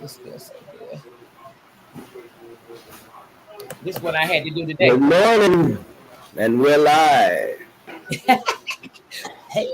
This feels so good. This is what I had to do today. Good morning, and we're live. Hey.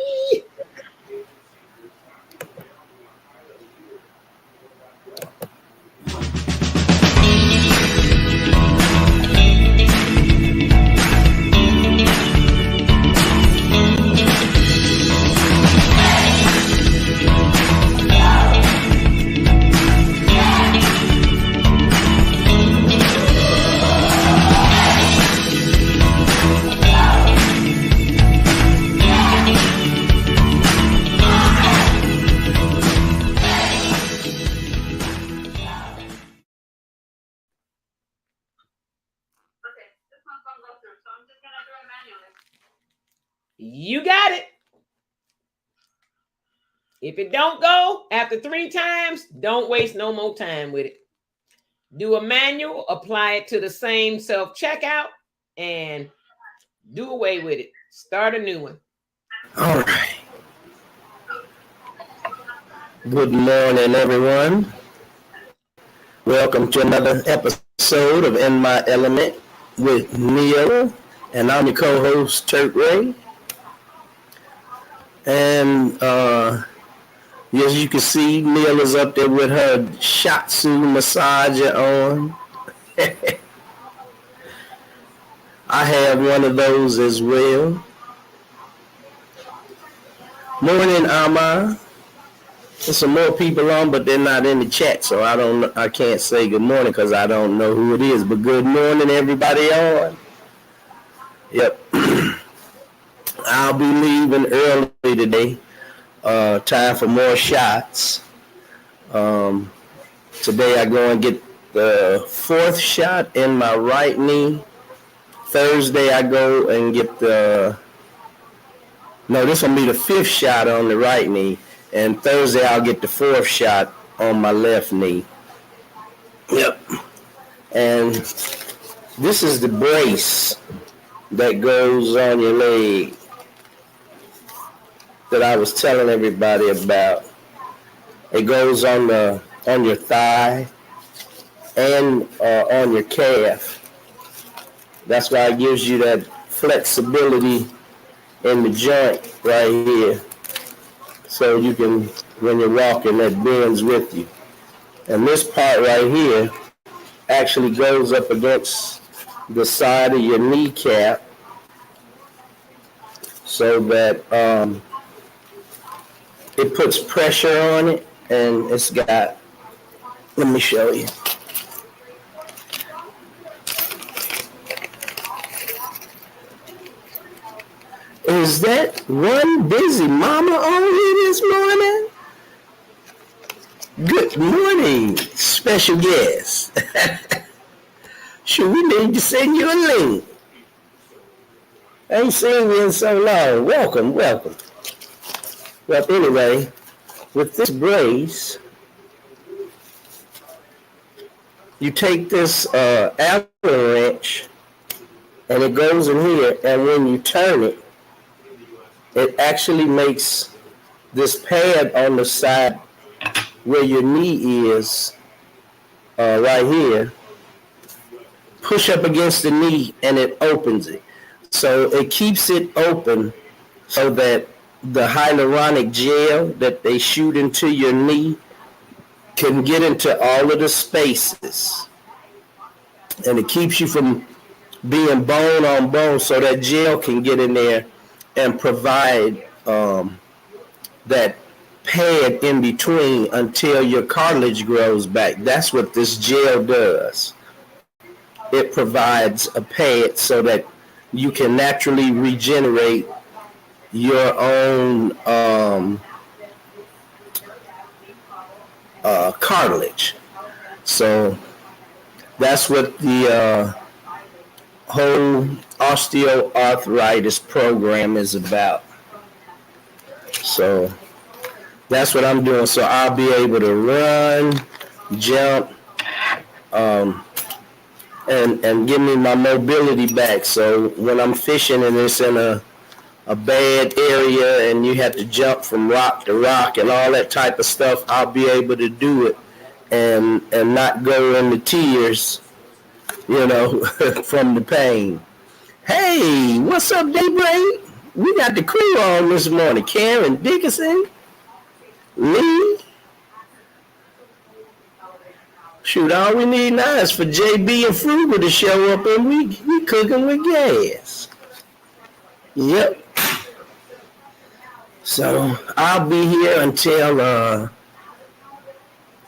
You got it. If it don't go after 3 times, don't waste no more time with it. Do a manual, apply it to the same self-checkout, and do away with it. Start a new one. All right. Good morning, everyone. Welcome to another episode of In My Element with Neil, and I'm your co-host, Turk Ray. And as you can see, Neil is up there with her Shatsu massager on. I have one of those as well. Morning, Ama. There's some more people on, but they're not in the chat, so I can't say good morning because I don't know who it is. But good morning, everybody on. Yep. I'll be leaving early today. Time for more shots. Today I go and get the 4th shot in my right knee. Thursday I go and get this will be the 5th shot on the right knee. And Thursday I'll get the 4th shot on my left knee. Yep. And this is the brace that goes on your leg that I was telling everybody about. It goes on your thigh and on your calf. That's why it gives you that flexibility in the joint right here. So you can, when you're walking, that bends with you. And this part right here actually goes up against the side of your kneecap so that it puts pressure on it, and it's got, let me show you. Is that one busy mama on here this morning? Good morning, special guest. Should we need to send you a link? I ain't seen you in so long. Welcome. Well, anyway, with this brace, you take this Allen wrench, and it goes in here, and when you turn it, it actually makes this pad on the side where your knee is, right here, push up against the knee, and it opens it. So it keeps it open so that the hyaluronic gel that they shoot into your knee can get into all of the spaces. And it keeps you from being bone on bone, so that gel can get in there and provide that pad in between until your cartilage grows back. That's what this gel does. It provides a pad so that you can naturally regenerate your own cartilage. So that's what the whole osteoarthritis program is about. So that's what I'm doing. So I'll be able to run, jump, and give me my mobility back. So when I'm fishing and it's in a bad area and you have to jump from rock to rock and all that type of stuff, I'll be able to do it and not go into tears, from the pain. Hey, what's up, Daybreak? We got the crew on this morning. Karen Dickinson, Lee. Shoot, all we need now is for JB and Frugal to show up, and we cooking with gas. Yep. So I'll be here until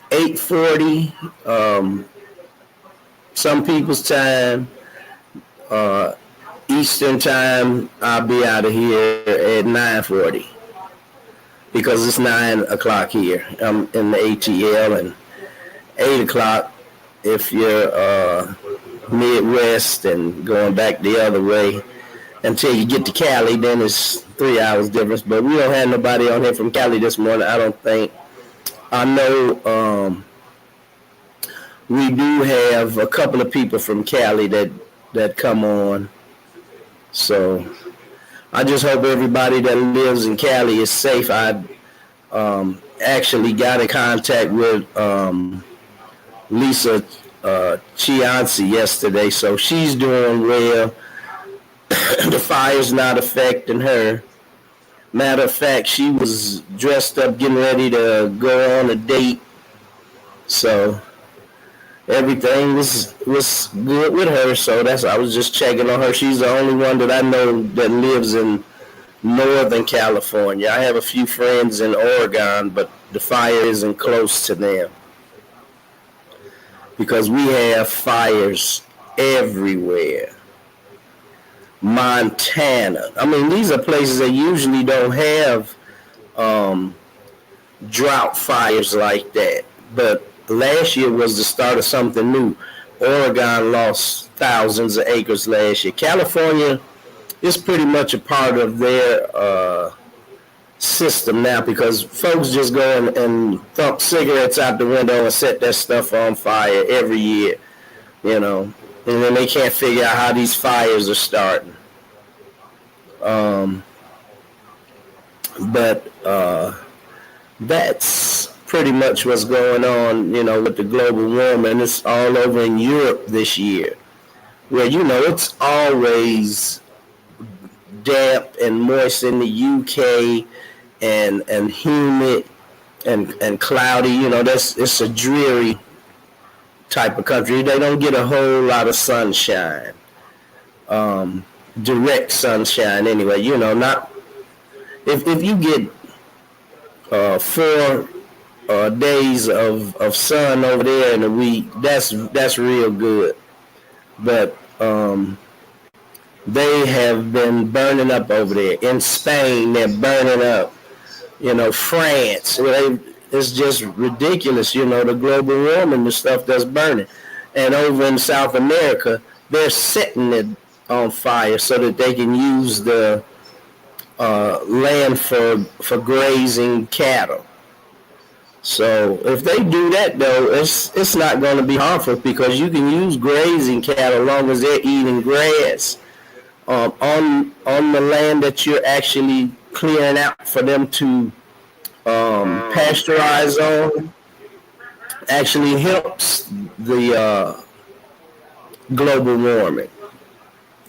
8:40, some people's time. Eastern time, I'll be out of here at 9:40 because it's 9 o'clock here. I'm in the ATL, and 8 o'clock if you're Midwest and going back the other way until you get to Cali. Then it's 3 hours difference. But we don't have nobody on here from Cali this morning, I don't think. I know we do have a couple of people from Cali that come on. So I just hope everybody that lives in Cali is safe. I actually got in contact with Lisa Chianci yesterday, so she's doing well. The fire's not affecting her. Matter of fact, she was dressed up getting ready to go on a date. So everything was good with her. So I was just checking on her. She's the only one that I know that lives in Northern California. I have a few friends in Oregon, but the fire isn't close to them because we have fires everywhere. Montana. I mean, these are places that usually don't have drought fires like that. But last year was the start of something new. Oregon lost thousands of acres last year. California is pretty much a part of their system now because folks just go and thump cigarettes out the window and set that stuff on fire every year, and then they can't figure out how these fires are starting. But that's pretty much what's going on, with the global warming. It's all over in Europe this year, where, it's always damp and moist in the UK and humid and cloudy. It's a dreary type of country. They don't get a whole lot of sunshine, direct sunshine anyway. Not if you get 4 days of sun over there in a week, that's real good. But they have been burning up over there. In Spain, they're burning up. France, it's just ridiculous, the global warming, the stuff that's burning. And over in South America, they're setting it on fire so that they can use the land for grazing cattle. So if they do that, though, it's not going to be harmful because you can use grazing cattle as long as they're eating grass on the land that you're actually clearing out for them to pasteurize on. Actually helps the global warming.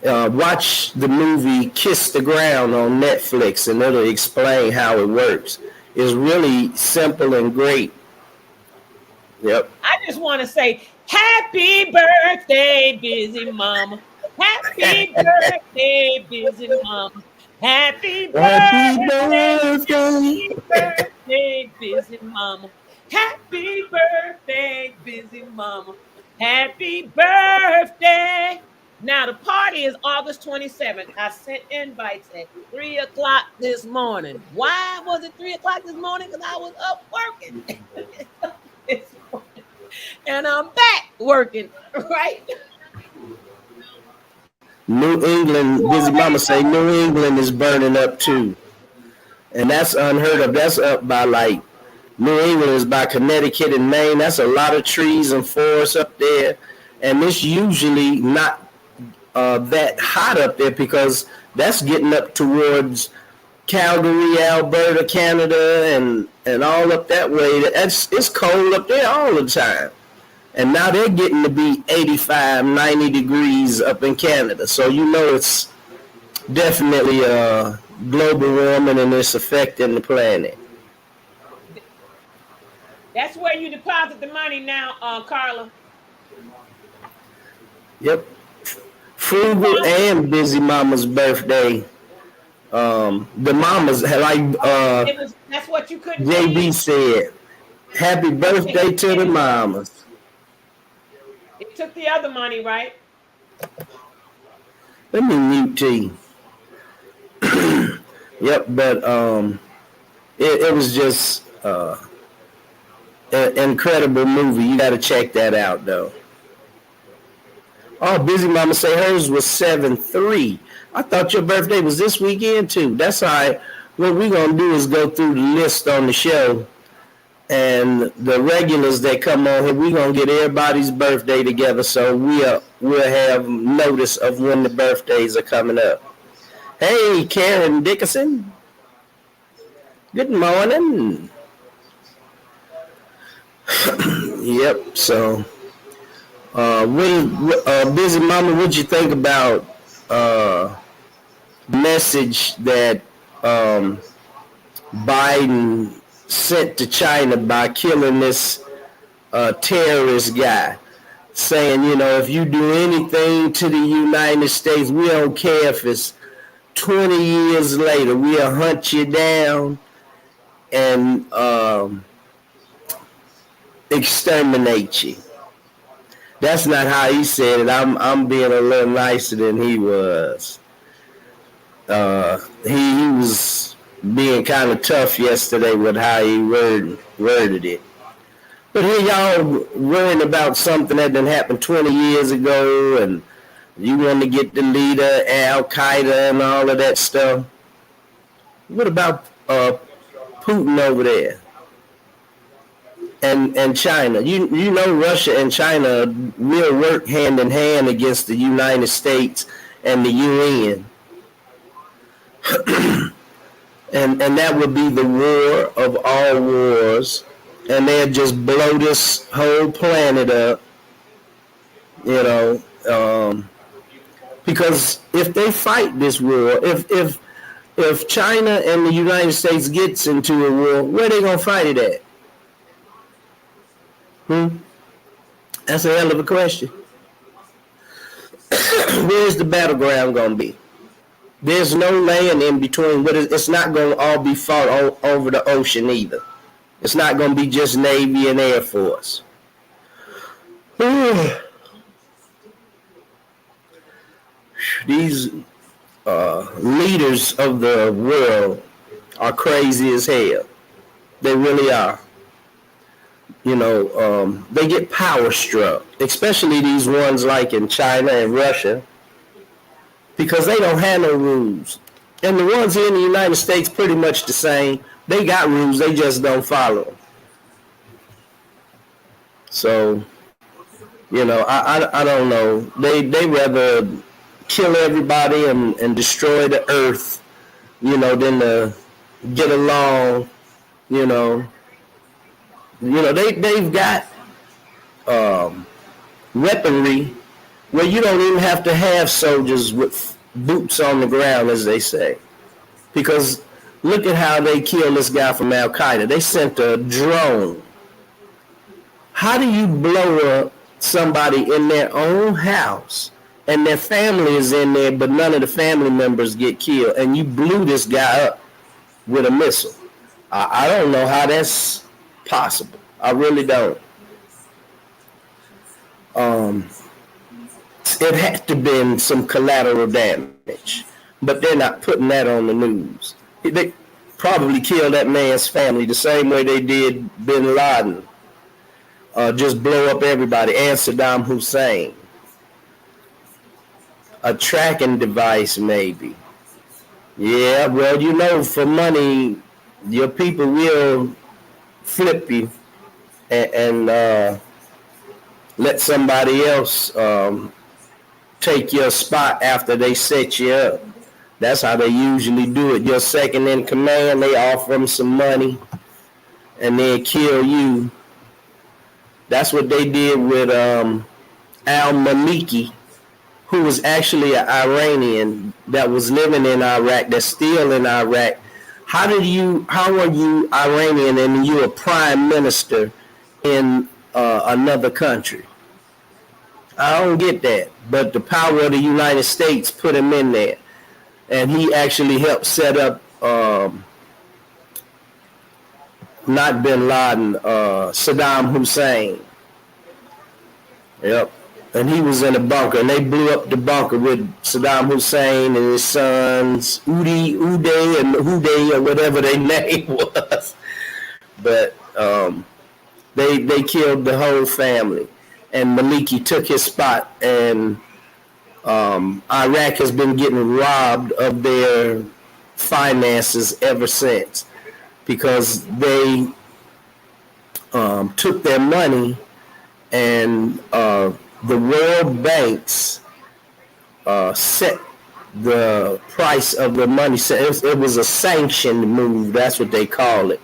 Watch the movie Kiss the Ground on Netflix, and it'll explain how it works. It's really simple and great. Yep. I just want to say happy birthday, busy mama. Happy birthday, busy mama. Happy birthday, busy mama. Happy birthday, busy mama. Happy birthday. Now, the party is August 27th. I sent invites at 3 o'clock this morning. Why was it 3 o'clock this morning? Because I was up working. And I'm back working, right? New England, busy mama say New England is burning up too. And that's unheard of. That's up by New England is by Connecticut and Maine. That's a lot of trees and forests up there. And it's usually not that hot up there because that's getting up towards Calgary, Alberta, Canada, and all up that way. It's cold up there all the time. And now they're getting to be 85, 90 degrees up in Canada. So you know it's definitely global warming and it's affecting the planet. That's where you deposit the money now, Carla. Yep. Frugal and Busy Mama's birthday. The mamas like that's what you couldn't JB said. Happy birthday to the mamas. It took the other money, right? Let me mute T. Yep, but it was just an incredible movie. You got to check that out, though. Oh, Busy Mama say hers was 7/3. I thought your birthday was this weekend too. That's all right. What we're gonna do is go through the list on the show, and the regulars that come on here, we're gonna get everybody's birthday together, so we'll have notice of when the birthdays are coming up. Hey, Karen Dickerson. Good morning. Yep. So, Busy Mama, what'd you think about message that Biden sent to China by killing this terrorist guy, saying, you know, if you do anything to the United States, we don't care if it's 20 years later, we'll hunt you down and exterminate you. That's not how he said it. I'm being a little nicer than he was. He was being kind of tough yesterday with how he worded it. But here y'all worrying about something that done happened 20 years ago, and you want to get the leader, Al Qaeda, and all of that stuff. What about Putin over there? And China? You know Russia and China will work hand in hand against the United States and the UN. and that would be the war of all wars, and they'd just blow this whole planet up, you know, because if they fight this war, if China and the United States gets into a war, where they gonna fight it at? That's a hell of a question. Where's the battleground gonna be? There's no land in between. It's not going to all be fought over the ocean either. It's not going to be just Navy and Air Force. These leaders of the world are crazy as hell. They really are. You know, they get power struck, especially these ones like in China and Russia, because they don't have no rules. And the ones here in the United States pretty much the same. They got rules, they just don't follow them. So, you know, I don't know. They rather kill everybody and destroy the earth, you know, than to get along, you know. You know, they've got weaponry where you don't even have to have soldiers with boots on the ground, as they say. Because look at how they killed this guy from Al Qaeda. They sent a drone. How do you blow up somebody in their own house and their family is in there, but none of the family members get killed, and you blew this guy up with a missile? I don't know how that's possible. I really don't. It had to have been some collateral damage, but they're not putting that on the news. They probably killed that man's family the same way they did bin Laden. Just blow up everybody, and Saddam Hussein. A tracking device, maybe. Yeah, well, you know, for money, your people will flip you and let somebody else take your spot after they set you up. That's how they usually do it. Your second in command, they offer them some money and then kill you. That's what they did with al-Maliki, who was actually an Iranian that was living in Iraq, that's still in Iraq. How are you Iranian and you a prime minister in another country? I don't get that. But the power of the United States put him in there. And he actually helped set up not bin Laden, Saddam Hussein. Yep. And he was in a bunker, and they blew up the bunker with Saddam Hussein and his sons, Uday, and Uday, or whatever their name was. But they killed the whole family, and Maliki took his spot, and Iraq has been getting robbed of their finances ever since, because they took their money, and the world banks set the price of the money. So it was a sanctioned move. That's what they call it.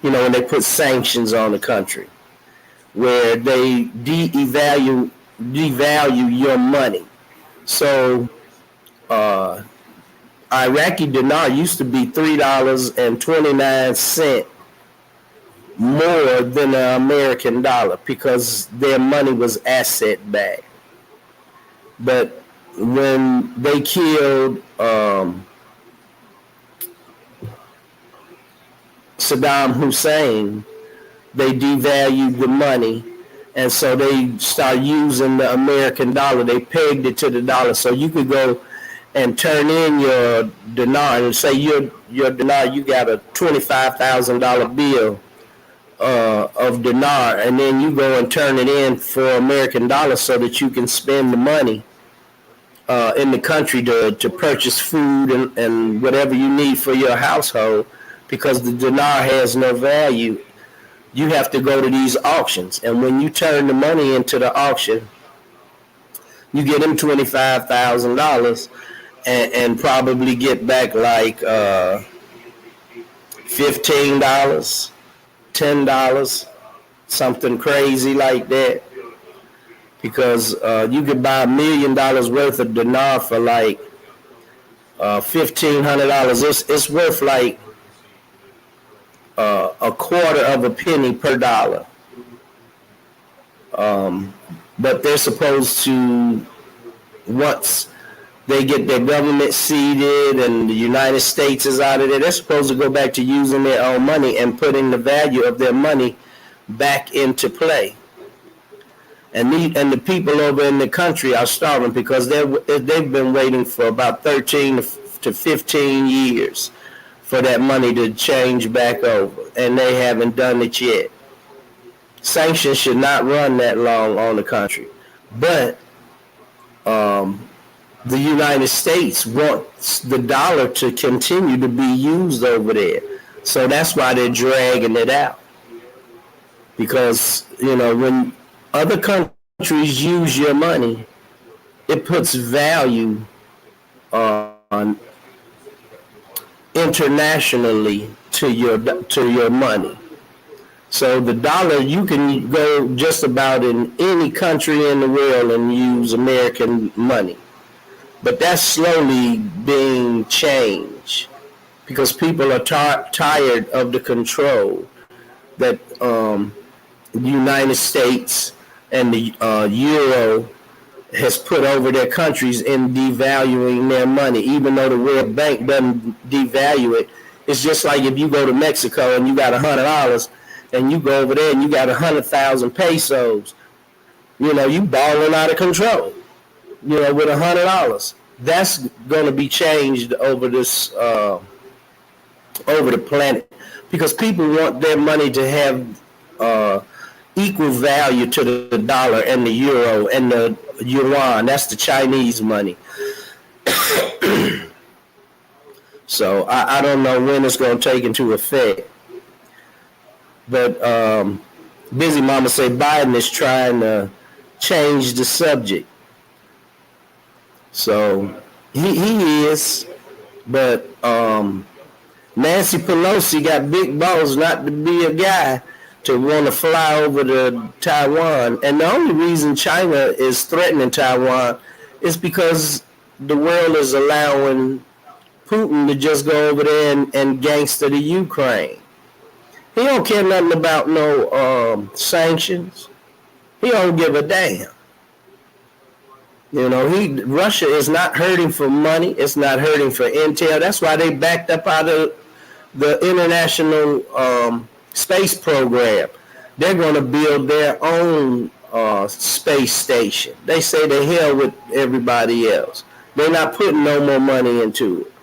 You know, when they put sanctions on the country, where they devalue your money. So Iraqi dinar used to be $3.29 more than the American dollar, because their money was asset backed. But when they killed Saddam Hussein, they devalued the money, and so they started using the American dollar. They pegged it to the dollar, so you could go and turn in your dinar and say your dinar, you got a $25,000 bill of dinar, and then you go and turn it in for American dollars so that you can spend the money in the country to purchase food and whatever you need for your household, because the dinar has no value. You have to go to these auctions, and when you turn the money into the auction, you get them $25,000 and probably get back like $15. $10, something crazy like that, because you could buy $1 million worth of dinar for like $1,500. It's worth like a quarter of a penny per dollar. But they're supposed to, once they get their government seated and the United States is out of there, they're supposed to go back to using their own money and putting the value of their money back into play. And the people over in the country are starving because they've been waiting for about 13 to 15 years for that money to change back over, and they haven't done it yet. Sanctions should not run that long on the country. But the United States wants the dollar to continue to be used over there. So that's why they're dragging it out. Because, you know, when other countries use your money, it puts value on internationally to your money. So the dollar, you can go just about in any country in the world and use American money. But that's slowly being changed because people are tired of the control that the United States and the euro has put over their countries in devaluing their money. Even though the World Bank doesn't devalue it, it's just like if you go to Mexico and you got $100 and you go over there and you got 100,000 pesos, you know, you balling out of control. You know, with $100, that's going to be changed over this, over the planet, because people want their money to have equal value to the dollar and the euro and the yuan. That's the Chinese money. So I don't know when it's going to take into effect, but Busy Mama say Biden is trying to change the subject. So he is, But Nancy Pelosi got big balls not to be a guy to want to fly over to Taiwan. And the only reason China is threatening Taiwan is because the world is allowing Putin to just go over there and gangster the Ukraine. He don't care nothing about no sanctions. He don't give a damn. You know, Russia is not hurting for money. It's not hurting for intel. That's why they backed up out of the international space program. They're going to build their own space station. They say the hell with everybody else. They're not putting no more money into it.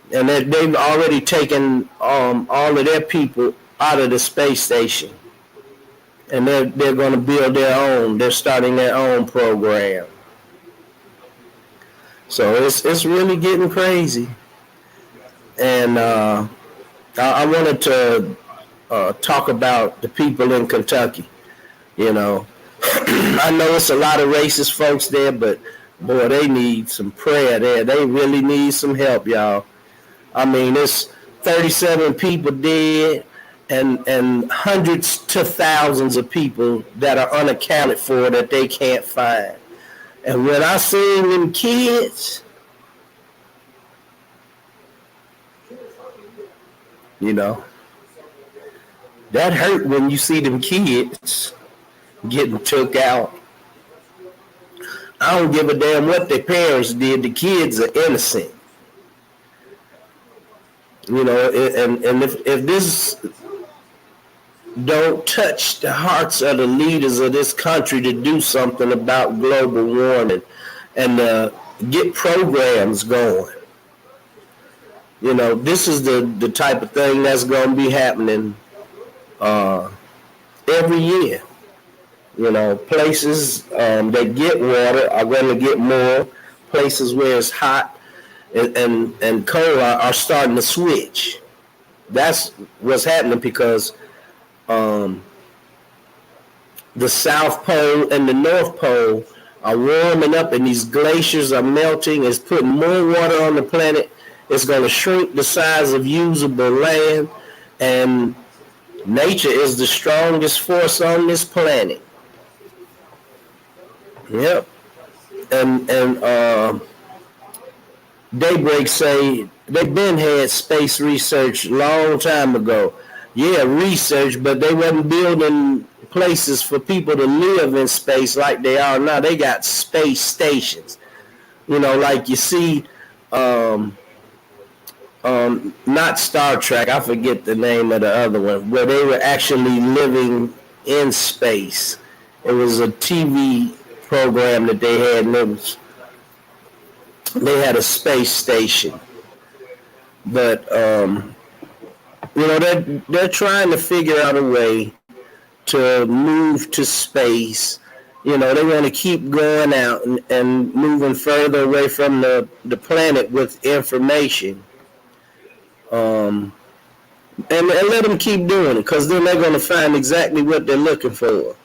And they've already taken all of their people out of the space station. And they're going to build their own. They're starting their own program. So it's really getting crazy. And I wanted to talk about the people in Kentucky. You know, I know it's a lot of racist folks there, but boy, they need some prayer there. They really need some help, y'all. I mean, there's 37 people dead and hundreds to thousands of people that are unaccounted for that they can't find. And when I seen them kids, you know, that hurt when you see them kids getting took out. I don't give a damn what their parents did. The kids are innocent. You know, and if this don't touch the hearts of the leaders of this country to do something about global warming and get programs going, you know, this is the type of thing that's going to be happening every year. You know, places that get water are going to get more. Places where it's hot and cold are starting to switch. That's what's happening because the South Pole and the North Pole are warming up and these glaciers are melting. It's putting more water on the planet. It's going to shrink the size of usable land. And nature is the strongest force on this planet. Yep. And Daybreak say they've been had space research long time ago. Yeah, research, but they wasn't building places for people to live in space like they are now. They got space stations. You know, like you see, not Star Trek, I forget the name of the other one, where they were actually living in space. It was a TV program that they had, and they had a space station. But you know, they're trying to figure out a way to move to space. You know, they want to keep going out and moving further away from the planet with information. And let them keep doing it, because then they're going to find exactly what they're looking for.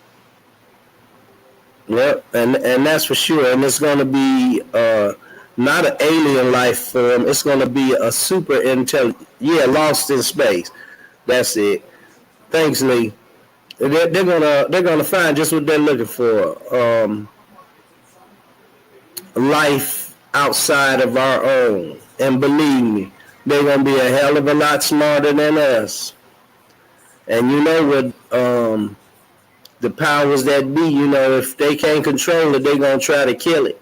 Yep, and that's for sure. And it's going to be not an alien life form. It's going to be a super intelligent. Yeah, lost in space. That's it. Thanks, Lee. They're gonna find just what they're looking for. Life outside of our own. And believe me, they're gonna be a hell of a lot smarter than us. And you know what? The powers that be, you know, if they can't control it, they're going to try to kill it.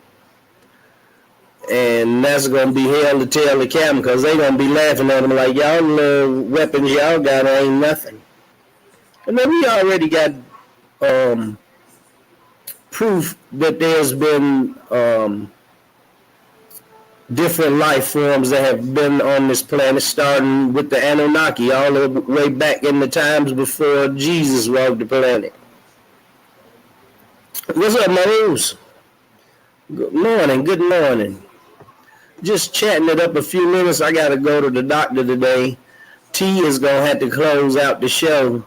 And that's going to be hell to tell the captain, because they're going to be laughing at them like, y'all little weapons y'all got ain't nothing. And then we already got proof that there's been different life forms that have been on this planet, starting with the Anunnaki all the way back in the times before Jesus walked the planet. What's up, Maroons? Good morning. Just chatting it up a few minutes. I got to go to the doctor today. T is going to have to close out the show,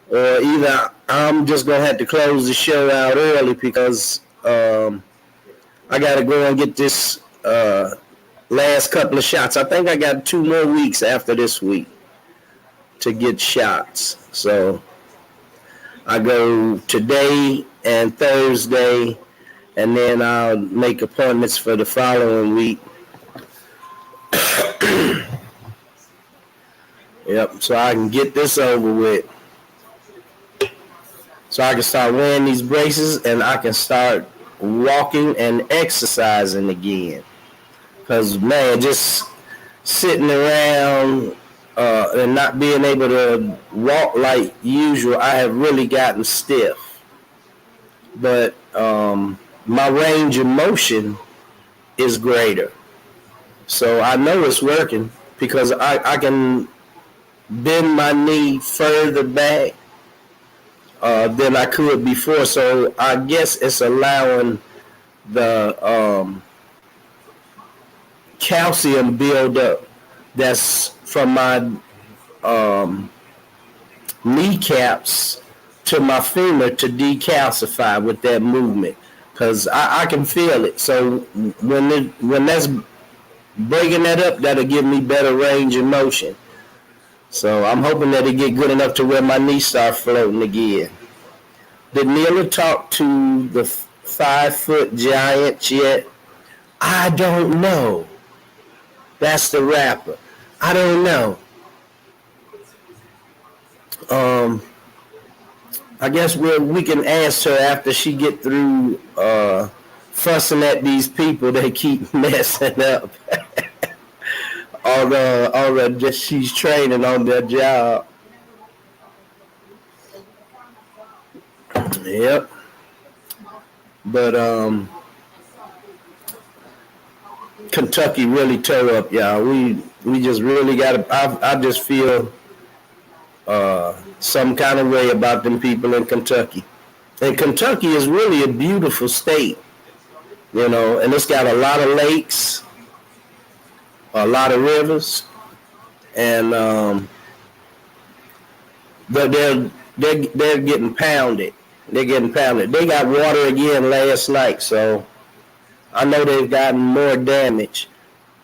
or either I'm just going to have to close the show out early because I got to go and get this last couple of shots. I think I got 2 more weeks after this week to get shots. So I go today and Thursday, and then I'll make appointments for the following week. Yep, so I can get this over with. So I can start wearing these braces and I can start walking and exercising again. Because, man, just sitting around and not being able to walk like usual, I have really gotten stiff. But my range of motion is greater. So I know it's working because I can bend my knee further back than I could before. So I guess it's allowing the calcium buildup that's from my kneecaps to my femur to decalcify with that movement, because I can feel it. So when that's breaking that up, that'll give me better range of motion. So I'm hoping that it get good enough to where my knees start floating again. Did Neela talk to the 5-foot giant yet? I don't know. That's the rapper. I don't know. I guess we can ask her after she get through fussing at these people that keep messing up. or just she's training on their job. Yep. But Kentucky really tore up, y'all. We just really got to. I just feel some kind of way about them people in Kentucky. And Kentucky is really a beautiful state, and it's got a lot of lakes, a lot of rivers, and but they're getting pounded. They're getting pounded. They got water again last night, so I know they've gotten more damage.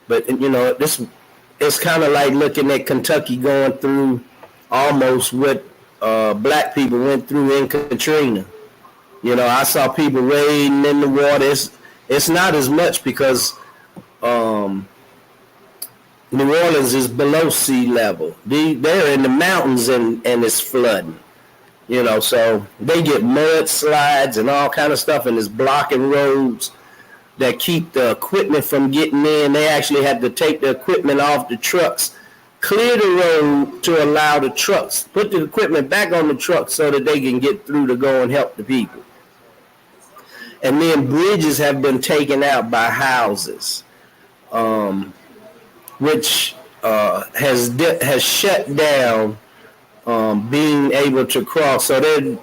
But it's kind of like looking at Kentucky going through almost what black people went through in Katrina. I saw people wading in the water. It's not as much because New Orleans is below sea level. They're in the mountains and it's flooding. So they get mudslides and all kind of stuff, and it's blocking roads that keep the equipment from getting in. They actually had to take the equipment off the trucks, clear the road to allow the trucks, put the equipment back on the truck so that they can get through to go and help the people. And then bridges have been taken out by houses, which has shut down being able to cross. So they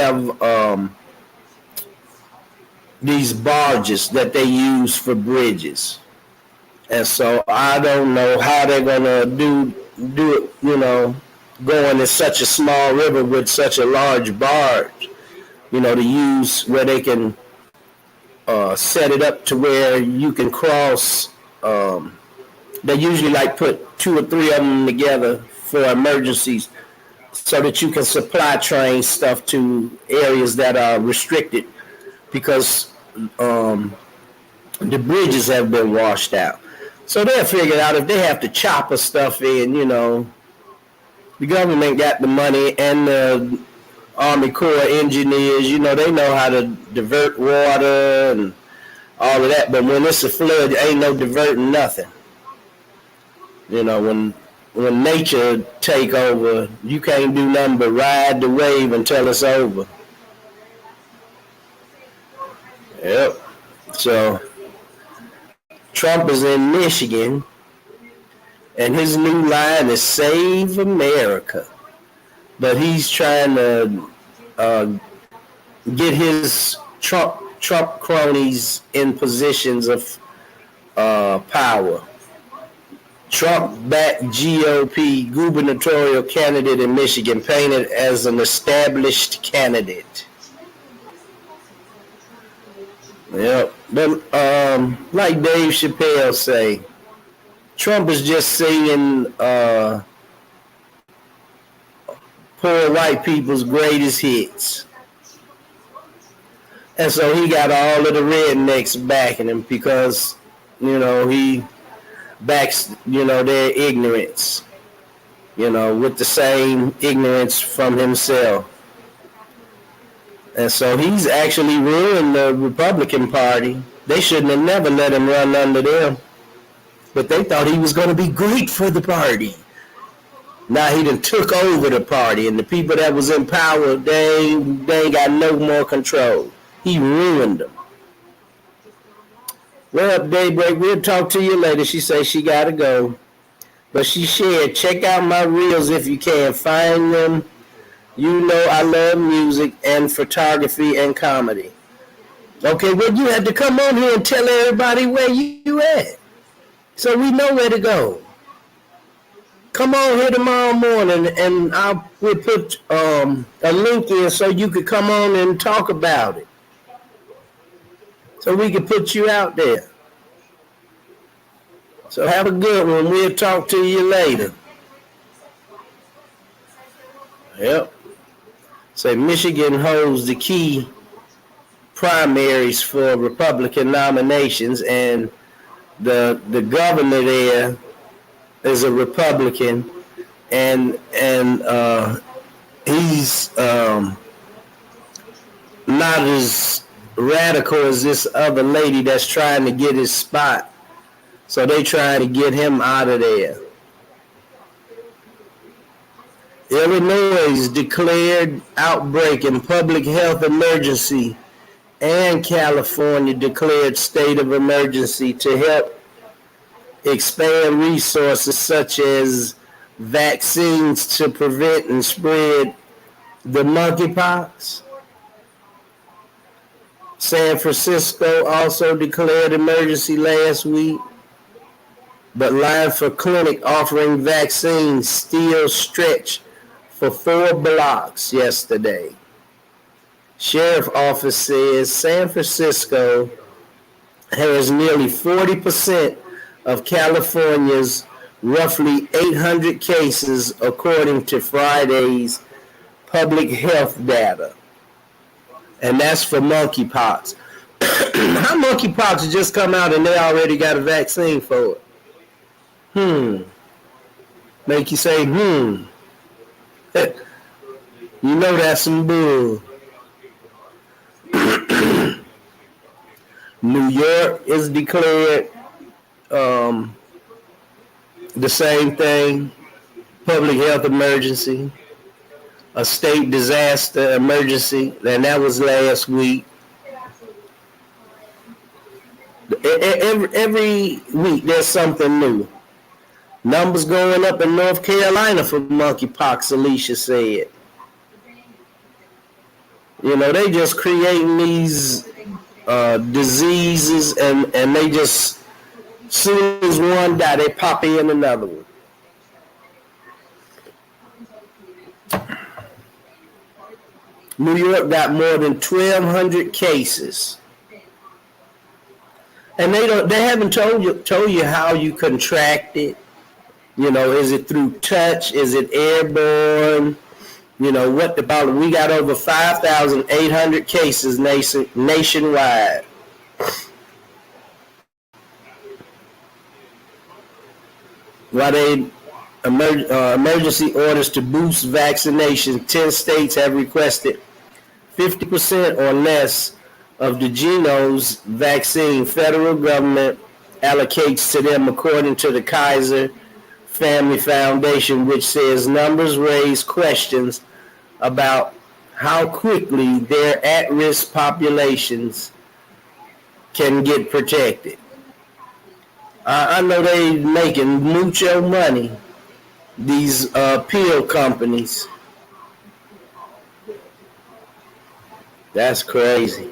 have these barges that they use for bridges. And so I don't know how they're gonna do it, going in such a small river with such a large barge, to use where they can set it up to where you can cross. They usually put 2 or 3 of them together for emergencies, so that you can supply train stuff to areas that are restricted because the bridges have been washed out. So they'll figure out if they have to chopper stuff in, the government got the money and the Army Corps engineers, they know how to divert water and all of that. But when it's a flood, there ain't no diverting nothing. When nature take over, you can't do nothing but ride the wave until it's over. Yep. So Trump is in Michigan, and his new line is Save America. But he's trying to get his Trump cronies in positions of power. Trump-backed GOP gubernatorial candidate in Michigan painted as an established candidate. Yep. Then, like Dave Chappelle say, Trump is just singing poor white people's greatest hits. And so he got all of the rednecks backing him because, he backs, their ignorance, with the same ignorance from himself. And so he's actually ruined the Republican Party. They shouldn't have never let him run under them. But they thought he was going to be great for the party. Now he done took over the party, and the people that was in power, they ain't got no more control. He ruined them. Well, Daybreak, we'll talk to you later. She says she got to go. But she shared, check out my reels if you can. Find them. You know I love music and photography and comedy. Okay, well, you had to come on here and tell everybody where you at, so we know where to go. Come on here tomorrow morning, and we'll put a link in so you could come on and talk about it, so we can put you out there. So have a good one. We'll talk to you later. Yep. Say Michigan holds the key primaries for Republican nominations, and the governor there is a Republican, and he's not as radical as this other lady that's trying to get his spot. So they trying to get him out of there. Illinois declared outbreak and public health emergency, and California declared state of emergency to help expand resources such as vaccines to prevent and spread the monkeypox. San Francisco also declared emergency last week, but line for clinic offering vaccines still stretched for 4 blocks yesterday. Sheriff office says San Francisco has nearly 40% of California's roughly 800 cases, according to Friday's public health data. And that's for monkeypox. How monkeypox just come out and they already got a vaccine for it? Make you say, You know that's some bull. New York is declared the same thing, public health emergency, a state disaster emergency, and that was last week. Every week there's something new. Numbers going up in North Carolina for monkeypox, Alicia said. They just creating these diseases, and they just, soon as one die, they pop in another one. New York got more than 1,200 cases. And they haven't told you how you contract it. Is it through touch? Is it airborne? What about it? We got over 5,800 cases nationwide. While they emergency orders to boost vaccination, 10 states have requested 50% or less of the Geno's vaccine federal government allocates to them, according to the Kaiser Family Foundation, which says numbers raise questions about how quickly their at-risk populations can get protected. I know they making mucho money, these pill companies. That's crazy.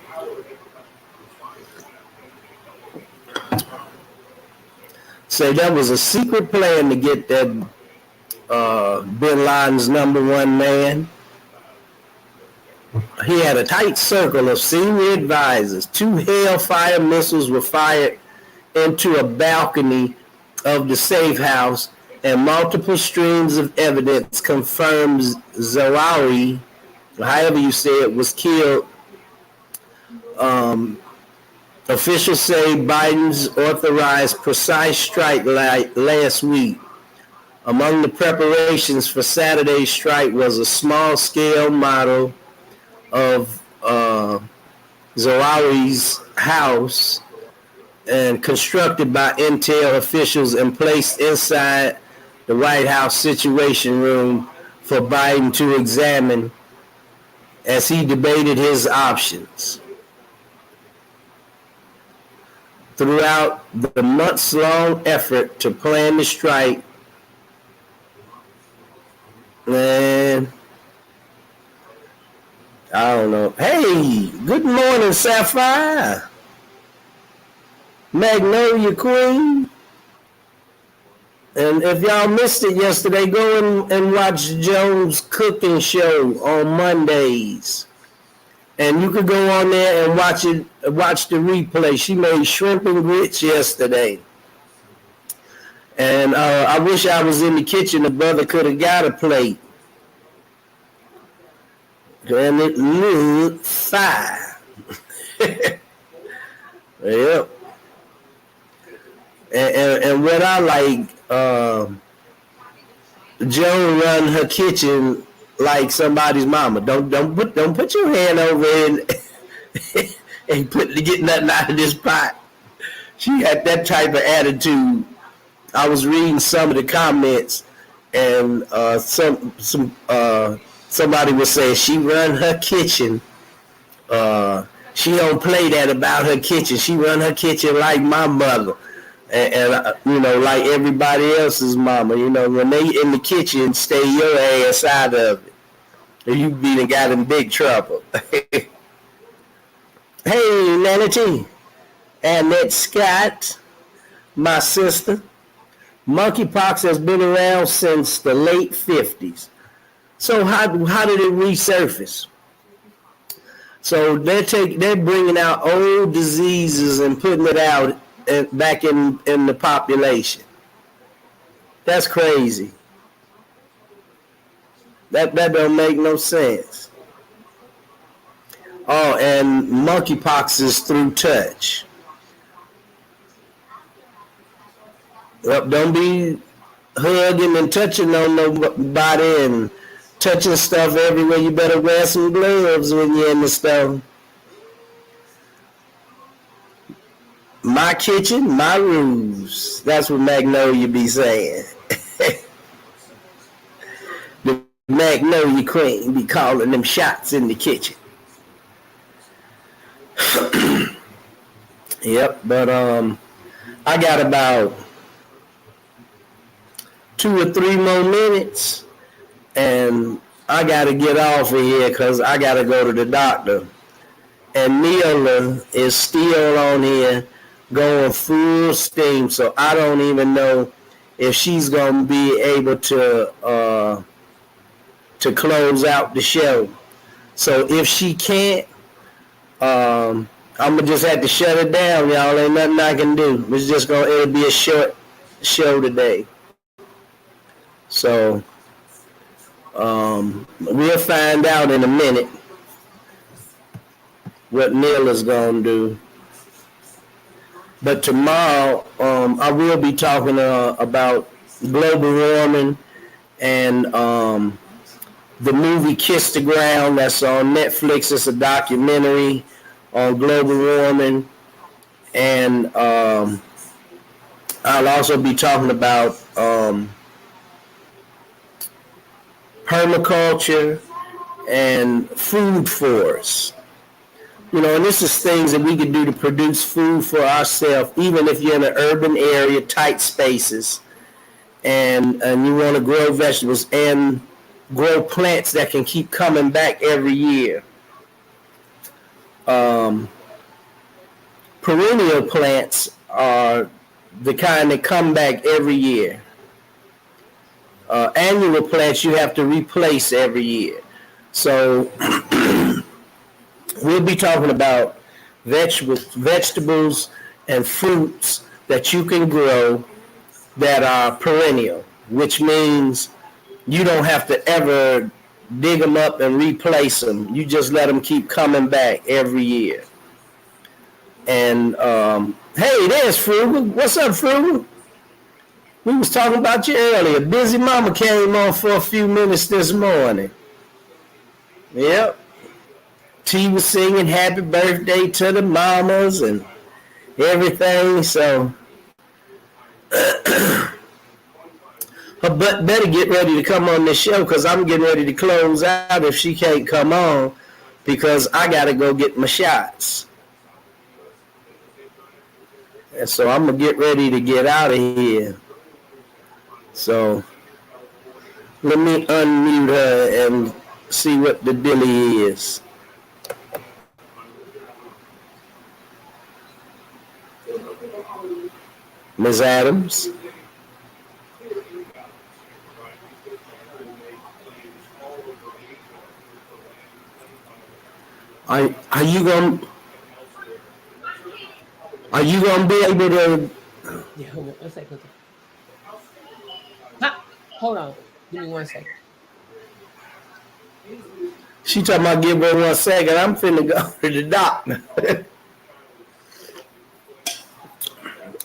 So that was a secret plan to get that Bin Laden's #1 man. He had a tight circle of senior advisors. 2 Hellfire missiles were fired into a balcony of the safe house, and multiple streams of evidence confirms Zawahiri, however you say it, was killed. Officials say Biden's authorized precise strike last week. Among the preparations for Saturday's strike was a small-scale model of Zawahiri's house, and constructed by Intel officials and placed inside the White House Situation Room for Biden to examine as he debated his options. Throughout the months-long effort to plan the strike, man, I don't know. Hey, good morning, Sapphire. Magnolia Queen. And if y'all missed it yesterday, go and watch Jones' cooking show on Mondays. And you could go on there and watch the replay. She made shrimp and grits yesterday. And I wish I was in the kitchen. The brother could have got a plate. And it looked fire. Yep. And what I like, Joan run her kitchen like somebody's mama. Don't put your hand over and get nothing out of this pot. She had that type of attitude. I was reading some of the comments, and somebody was saying she run her kitchen. She don't play that about her kitchen. She run her kitchen like my mother. And you know, like everybody else's mama, you know, when they in the kitchen, stay your ass out of it, or you got in big trouble. Hey, Nanny T, Annette Scott, my sister. Monkeypox has been around since the late 50s. So how did it resurface? So they're bringing out old diseases and putting it out back in the population. That's crazy. That don't make no sense. Oh, and monkeypox is through touch. Well, don't be hugging and touching on nobody and touching stuff everywhere. You better wear some gloves when you're in the store. My kitchen, my rules. That's what Magnolia be saying. The Magnolia Queen be calling them shots in the kitchen. Yep, but I got about 2 or 3 more minutes, and I got to get off of here because I got to go to the doctor. And Neela is still on here going full steam, so I don't even know if she's going to be able to close out the show. So if she can't, I'm going to just have to shut it down, y'all. Ain't nothing I can do. It'll be a short show today. So we'll find out in a minute what Neela's going to do. But tomorrow, I will be talking about global warming and the movie Kiss the Ground that's on Netflix. It's a documentary on global warming. And I'll also be talking about permaculture and food forests. You know, and this is things that we can do to produce food for ourselves, even if you're in an urban area, tight spaces, and you want to grow vegetables and grow plants that can keep coming back every year. Perennial plants are the kind that come back every year. Annual plants you have to replace every year. So We'll be talking about vegetables and fruits that you can grow that are perennial, which means you don't have to ever dig them up and replace them. You just let them keep coming back every year. And hey, there's Frugal. What's up, Frugal? We was talking about you earlier. Busy Mama came on for a few minutes this morning. Yep. T was singing happy birthday to the mamas and everything. So her butt better get ready to come on this show because I'm getting ready to close out if she can't come on because I got to go get my shots. And so I'm going to get ready to get out of here. So let me unmute her and see what the dilly is. Ms. Adams. Are you gonna be able to? Yeah, hold on 1 second. Hold on, give me 1 second. She talking about give her 1 second. I'm finna go to the doctor.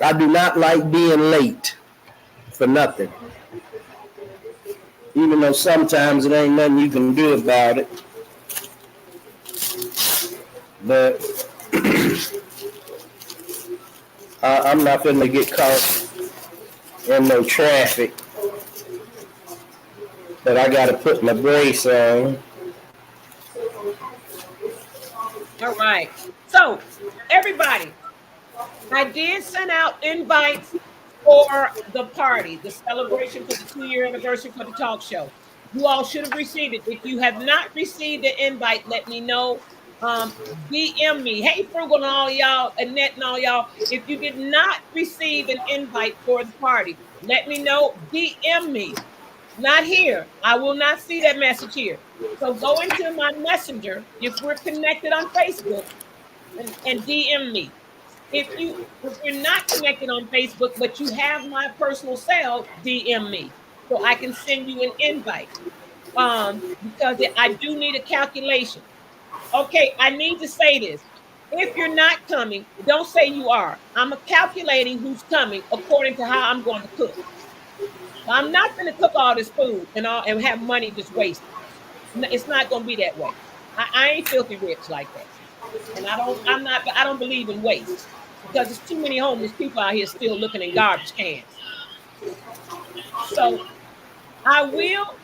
I do not like being late for nothing. Even though sometimes it ain't nothing you can do about it. But I'm not finna get caught in no traffic that I gotta put my brace on. All right. So, everybody, I did send out invites for the party, the celebration for the 2-year anniversary for the talk show. You all should have received it. If you have not received the invite, let me know. DM me. Hey, Frugal and all y'all, Annette and all y'all. If you did not receive an invite for the party, let me know. DM me. Not here. I will not see that message here. So go into my messenger if we're connected on Facebook and DM me. If you're not connected on Facebook, but you have my personal cell, DM me so I can send you an invite. Because I do need a calculation. Okay, I need to say this. If you're not coming, don't say you are. I'm calculating who's coming according to how I'm going to cook. I'm not going to cook all this food and have money just wasted. It's not going to be that way. I ain't filthy rich like that, and I don't believe in waste because there's too many homeless people out here still looking in garbage cans. So I will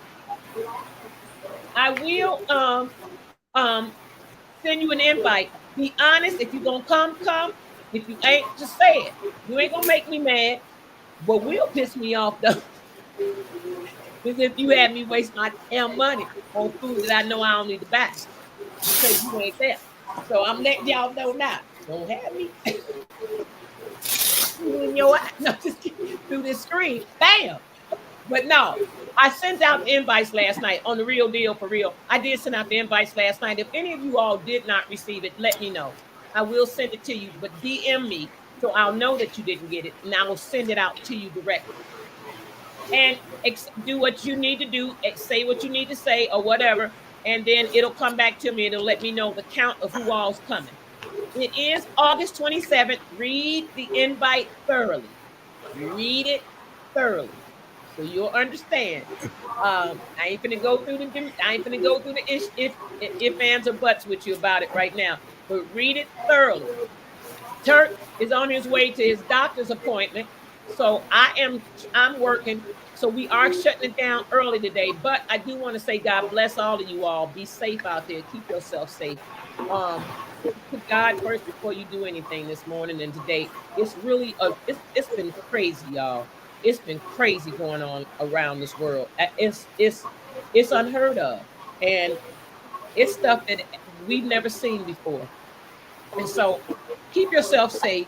send you an invite. Be honest. If you're gonna come. If you ain't, just say it. You ain't gonna make me mad. What will piss me off though is if you have me waste my damn money on food that I know I don't need to buy because you ain't there. So I'm letting y'all know now. Don't have me in your eye. No, just through this screen. Bam. But no, I sent out the invites last night on the Real Deal for Real. I did send out the invites last night. If any of you all did not receive it, let me know. I will send it to you, but DM me so I'll know that you didn't get it, and I will send it out to you directly. And do what you need to do, say what you need to say or whatever, and then it'll come back to me and it'll let me know the count of who all's coming. It is August 27th. Read the invite thoroughly. Read it thoroughly. So you'll understand. I ain't gonna go through the if ands or buts with you about it right now. But read it thoroughly. Turk is on his way to his doctor's appointment. So I'm working. So we are shutting it down early today. But I do want to say God bless all of you all. Be safe out there. Keep yourself safe. Put God first before you do anything this morning and today. It's really it's been crazy, y'all. It's been crazy going on around this world. It's unheard of, and it's stuff that we've never seen before. And so, keep yourself safe,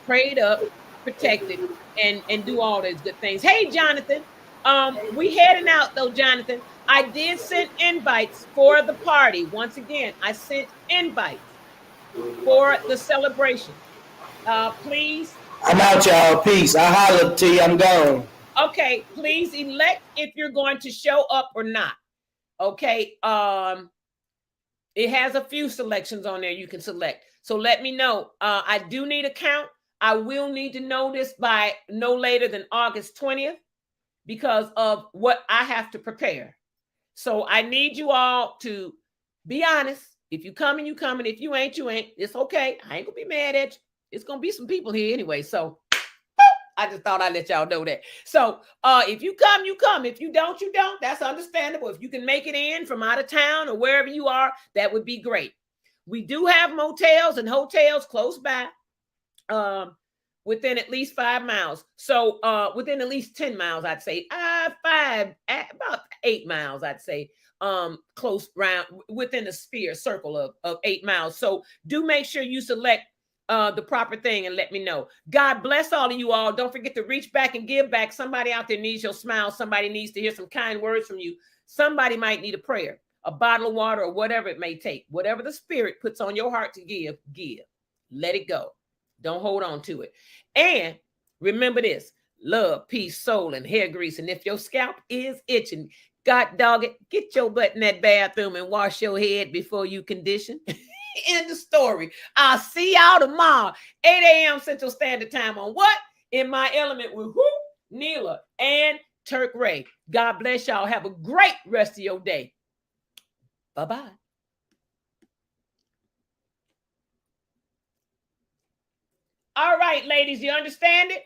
prayed up, protected, and do all those good things. Hey, Jonathan, we heading out though, Jonathan. I did send invites for the party. Once again, I sent invites for the celebration. Please. I'm out, y'all. Peace. I holler to you. I'm gone. Okay, please elect if you're going to show up or not. Okay. It has a few selections on there you can select. So let me know. I do need a count. I will need to know this by no later than August 20th because of what I have to prepare. So I need you all to be honest. If you coming, you coming. If you ain't, you ain't. It's okay. I ain't gonna be mad at you. It's gonna be some people here anyway. So I just thought I'd let y'all know that. So if you come, you come. If you don't, you don't. That's understandable. If you can make it in from out of town or wherever you are, that would be great. We do have motels and hotels close by, within at least 5 miles. So within at least 10 miles, I'd say. About 8 miles, I'd say. Close round within a sphere circle of 8 miles. So do make sure you select the proper thing and let me know. God bless all of you all. Don't forget to reach back and give back. Somebody out there needs your smile. Somebody needs to hear some kind words from you. Somebody might need a prayer, a bottle of water, or whatever it may take. Whatever the Spirit puts on your heart to give, give. Let it go. Don't hold on to it. And remember this: love, peace, soul, and hair grease. And if your scalp is itching, God dog it, get your butt in that bathroom and wash your head before you condition. End the story. I'll see y'all tomorrow, 8 a.m. Central Standard Time on what? In My Element with who? Neela and Turk Ray. God bless y'all. Have a great rest of your day. Bye-bye. All right, ladies, you understand it?